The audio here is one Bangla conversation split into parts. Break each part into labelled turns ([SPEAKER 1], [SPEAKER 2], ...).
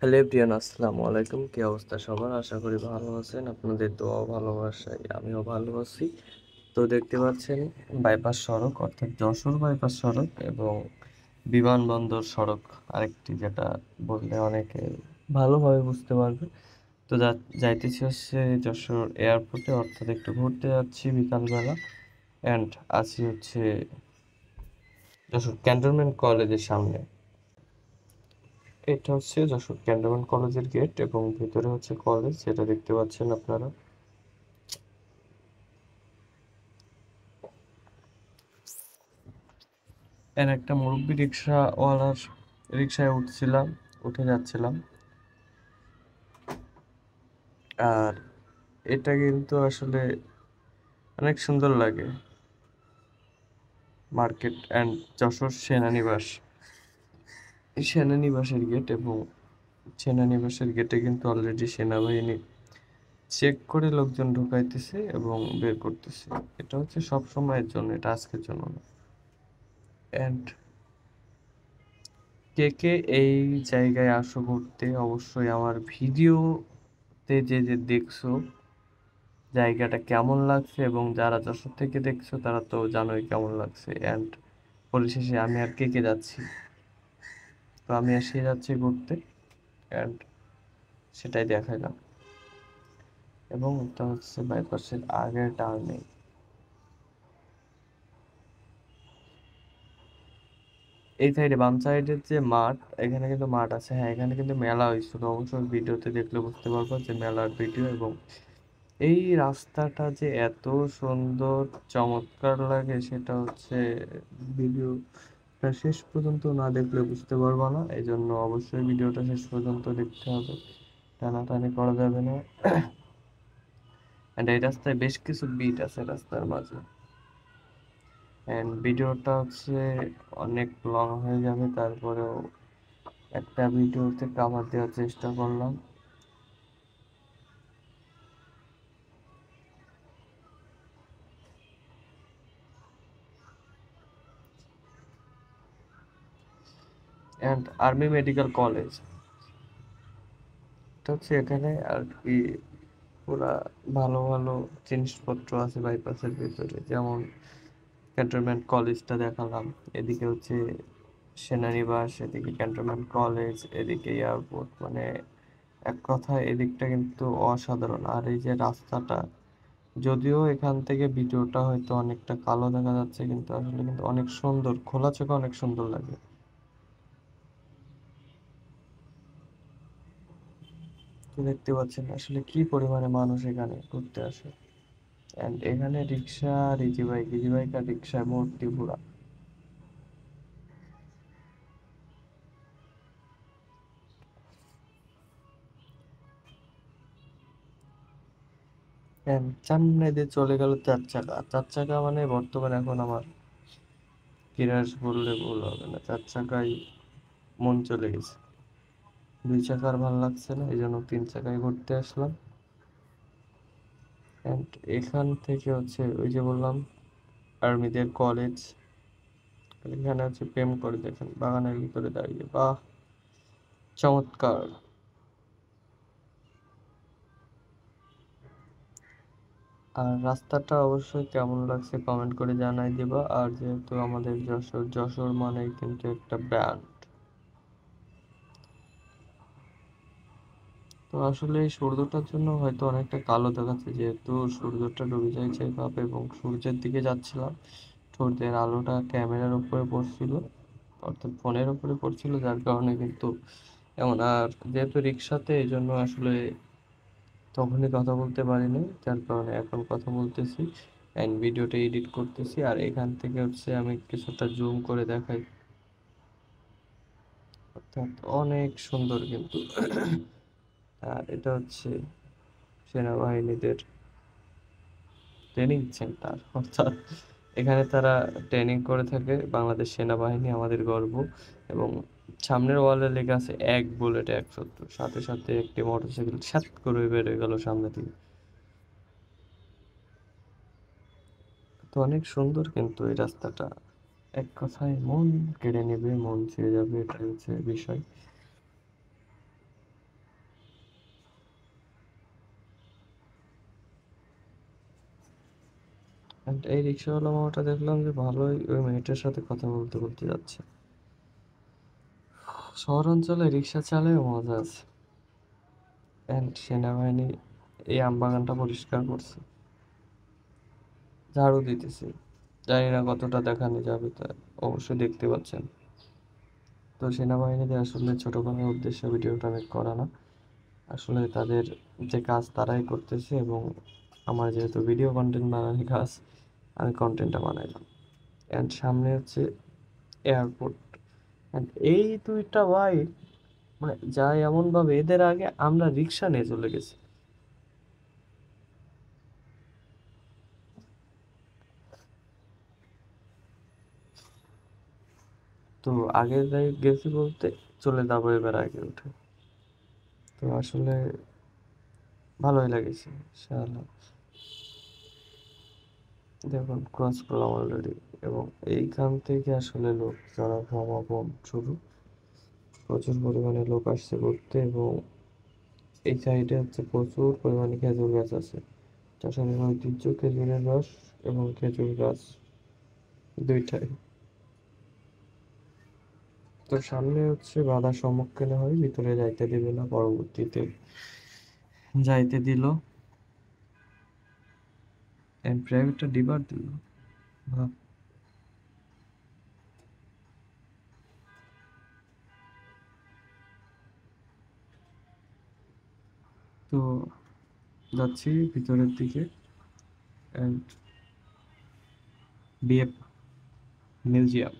[SPEAKER 1] হ্যালো এভরিওয়ান, আসসালামু আলাইকুম। কি অবস্থা সবার? আশা করি ভালো আছেন। আপনাদের দোয়া ভালোবাসায় আমিও ভালো আছি। তো দেখতে পাচ্ছেন বাইপাস সড়ক, অর্থাৎ যশোর বাইপাস সড়ক এবং বিমানবন্দর সড়ক আরেকটি, যেটা বললে অনেকে ভালোভাবে বুঝতে পারবে। তো যাইতেছি হচ্ছে যশোর এয়ারপোর্টে, অর্থাৎ একটু ঘুরতে যাচ্ছি বিকালবেলা। অ্যান্ড আছি হচ্ছে যশোর ক্যান্টনমেন্ট কলেজের সামনে। এটা হচ্ছে যশোর ক্যান্টনমেন্ট কলেজের গেট এবং ভিতরে হচ্ছে কলেজ, যেটা দেখতে পাচ্ছেন আপনারা। এর একটা মুরব্বি রিক্সাওয়ালার রিক্সায় উঠে যাচ্ছিলাম। আর এটা কিন্তু আসলে অনেক সুন্দর লাগে। মার্কেট অ্যান্ড যশোর সেনানিবাস, এই সেনানিবাসের গেট, এবং সেনানিবাসের গেটে কিন্তু অলরেডি সেনাবাহিনী চেক করে লোকজন ঢুকাইতেছে এবং বের করতেছে। এটা হচ্ছে সব সময়ের জন্য, এটা আজকের জন্য না। অ্যান্ড কে কে এই জায়গায় আসো ঘুরতে, অবশ্যই আমার ভিডিওতে যে যে দেখছো জায়গাটা কেমন লাগছে, এবং যারা যশোর থেকে দেখছো তারা তো জানোই কেমন লাগছে। অ্যান্ড পরিশেষে আমি আর কে কে যাচ্ছি, তো আমি এসে যাচ্ছি ঘুরতে, অ্যান্ড সেটাই দেখাইলাম। এবং এটা হচ্ছে বাইপাসের আগের টার্নিং। এই সাইডে বাম সাইডের যে মাঠ, এখানে কিন্তু মাঠ আছে। হ্যাঁ, এখানে কিন্তু মেলা হয়েছিল, অবশ্যই ভিডিওতে দেখলে বুঝতে পারবো যে মেলার ভিডিও। এবং এই রাস্তাটা যে এত সুন্দর চমৎকার লাগে, সেটা হচ্ছে ভিডিওটা শেষ পর্যন্ত না দেখলে বুঝতে পারবো না। এই জন্য অবশ্যই ভিডিওটা শেষ পর্যন্ত দেখতে হবে, টানাটানি করা যাবে না। অ্যান্ড এই রাস্তায় বেশ কিছু বিট আছে রাস্তার মাঝে, অ্যান্ড ভিডিওটা হচ্ছে অনেক লং হয়ে যাবে, তারপরেও একটা ভিডিওতে কাভার দেওয়ার চেষ্টা করলাম। অ্যান্ড আর্মি মেডিকেল কলেজ, এটা হচ্ছে এখানে আর কি পুরা ভালো ভালো জিনিসপত্র আছে বাইপাসের ভিতরে। যেমন ক্যান্টনমেন্ট কলেজটা দেখালাম, এদিকে হচ্ছে সেনানিবাস, এদিকে ক্যান্টনমেন্ট কলেজ, এদিকে এয়ারপোর্ট। মানে এক কথায় এদিকটা কিন্তু অসাধারণ। আর এই যে রাস্তাটা, যদিও এখান থেকে ভিডিওটা হয়তো অনেকটা কালো দেখা যাচ্ছে, কিন্তু আসলে কিন্তু অনেক সুন্দর, খোলা চোখে অনেক সুন্দর লাগে। তো দেখতে পাচ্ছেন আসলে কি পরিমাণে মানুষ এখানে ঘুরতে আসে। অ্যান্ড এখানে রিক্সা আর ইজি বাইক আর রিক্সায় ভর্তি পুরা। সামনে দিয়ে চলে গেল 4 চাকা। 4 চাকা মানে বর্তমানে এখন আমার কিরাস বললে ভুল হবে না, 4 চাকায় মন চলে গেছে। 2 চাকার ভালো লাগছে না, এই জন্য 3 চাকায় ঘুরতে আসলাম। অ্যান্ড এখান থেকে হচ্ছে ওই যে বললাম আর্মিদের কলেজ, এখানে হচ্ছে প্রেম করে দেখেন বাগানের ভিতরে দাঁড়িয়ে, বাহ চমৎকার। আর রাস্তাটা অবশ্যই কেমন লাগছে কমেন্ট করে জানাই দিবা। আর যেহেতু আমাদের যশোর, যশোর মানেই কিন্তু একটা ব্র্যান্ড। তো আসলে এই সূর্যটার জন্য হয়তো অনেকটা কালো দেখাচ্ছে, যেহেতু সূর্যটা ডুবে যাচ্ছে ভাবে এবং সূর্যের দিকে যাচ্ছিলাম। সূর্যের আলোটা ক্যামেরার উপরে পড়ছিল, অর্থাৎ ফোনের উপরে পড়ছিল, যার কারণে কিন্তু এমন। আর যেহেতু রিক্সাতে, এই জন্য আসলে তখনই কথা বলতে পারিনি, যার কারণে এখন কথা বলতেছি অ্যান্ড ভিডিওটা এডিট করতেছি। আর এখান থেকে হচ্ছে আমি কিছুটা জুম করে দেখাই, অর্থাৎ অনেক সুন্দর কিন্তু। আর এটা হচ্ছে সেনাবাহিনীদের ট্রেনিং সেন্টার, অর্থাৎ এখানে তারা ট্রেনিং করে থাকে। বাংলাদেশ সেনাবাহিনী আমাদের গর্ব। এবং সামনের ওয়ালে লেখা আছে 1 বুলেটে 1 শত্রু। সাথে সাথে একটি মোটরসাইকেল সাত করে বের হয়ে গেল সামনে থেকে। তো অনেক সুন্দর কিন্তু এই রাস্তাটা, এক কথায় মন কেড়ে নেবে, মন ছেড়ে যাবে, এটাই হচ্ছে বিষয়। And এই রিক্সাওয়ালা মামাটা দেখলাম যে ভালোই ওই মেয়েটার সাথে কথা বলতে বলতে যাচ্ছে। শহর অঞ্চলে রিক্সা চালায় মজা আছে। অ্যান্ড সেনাবাহিনী এই আমবাগানটা পরিষ্কার করছে, ঝাড়ু দিতেছে। জানি না কতটা দেখানো যাবে, তা অবশ্যই দেখতে পাচ্ছেন। তো সেনাবাহিনীতে আসলে ছোট করার উদ্দেশ্যে ভিডিওটা মেক করা না, আসলে তাদের যে কাজ তারাই করতেছে এবং আমার যেহেতু ভিডিও কন্টেন্ট বানানোর কাজ, আমি কন্টেন্টটা বানাইলাম। অ্যান্ড সামনে হচ্ছে এয়ারপোর্ট। অ্যান্ড এই দুইটা ভাই মানে যায় এমনভাবে, এদের আগে আমরা রিক্সা নিয়ে চলে গেছি। তো আগে যাই গেছি বলতে চলে যাবো এবার আগে উঠে। তো আসলে ভালোই লাগেছে। শালা দেখুন ক্রস করলাম অলরেডি, এবং এইখান থেকে আসলে লোক যারা সমাগম শুরু, প্রচুর পরিমাণে লোক আসছে ঘুরতে। এবং এই সাইডে হচ্ছে প্রচুর পরিমাণে খেজুর গাছ আছে, যশোরের ঐতিহ্য খেজুরের রস এবং খেজুর গাছ দুইটাই। তো সামনে হচ্ছে বাধার সম্মুখীন হয়, ভিতরে যাইতে দিবে না, পরবর্তীতে যাইতে দিল। প্রাইভেটটা ডিবার দিল। ভাব। তো যাচ্ছি ভিতরের দিকে। অ্যান্ড বিএফ মিউজিয়াম,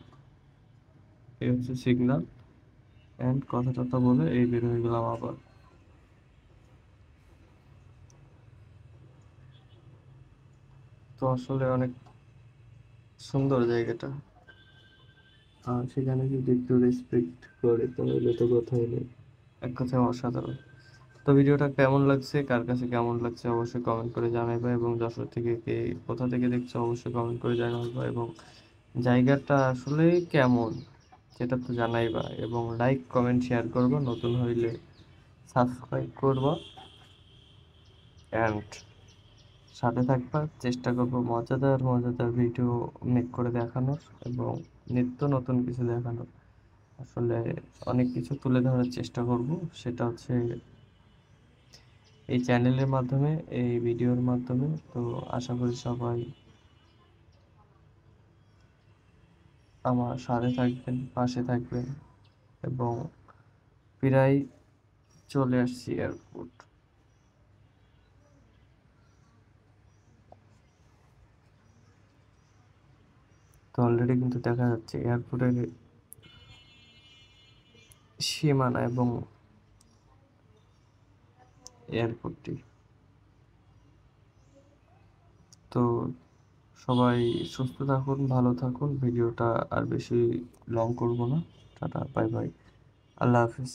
[SPEAKER 1] এই হচ্ছে সিগন্যাল। অ্যান্ড কথা টথা বলে এই বের হয়ে গেলাম আবার। তো আসলে অনেক সুন্দর জায়গাটা, আর সেখানে যদি একটু রেসপেক্ট করে তাহলে তো কথাই নেই, এক কথায় অসাধারণ। তো ভিডিওটা কেমন লাগছে, কার কাছে কেমন লাগছে অবশ্যই কমেন্ট করে জানাইবা, এবং যশোর থেকে কে কোথা থেকে দেখছো অবশ্যই কমেন্ট করে জানাইবা, এবং জায়গাটা আসলে কেমন সেটা তো জানাইবা, এবং লাইক কমেন্ট শেয়ার করবা, নতুন হইলে সাবস্ক্রাইব করবা। অ্যান্ড সাথে থাকবা, চেষ্টা করবো মজাদার মজাদার ভিডিও মেক করে দেখানোর, এবং নিত্য নতুন কিছু দেখানোর। আসলে অনেক কিছু তুলে ধরার চেষ্টা করব, সেটা হচ্ছে এই চ্যানেলের মাধ্যমে, এই ভিডিওর মাধ্যমে। তো আশা করি সবাই আমার সাথে থাকবেন, পাশে থাকবেন। এবং প্রায় চলে আসছি এয়ারপোর্ট। তো অলরেডি কিন্তু দেখা যাচ্ছে এয়ারপোর্টের সীমানা এবং এয়ারপোর্টটি। তো সবাই সুস্থ থাকুন, ভালো থাকুন। ভিডিওটা আর বেশি লং করব না। টাটা, বাই বাই, আল্লাহ হাফিজ।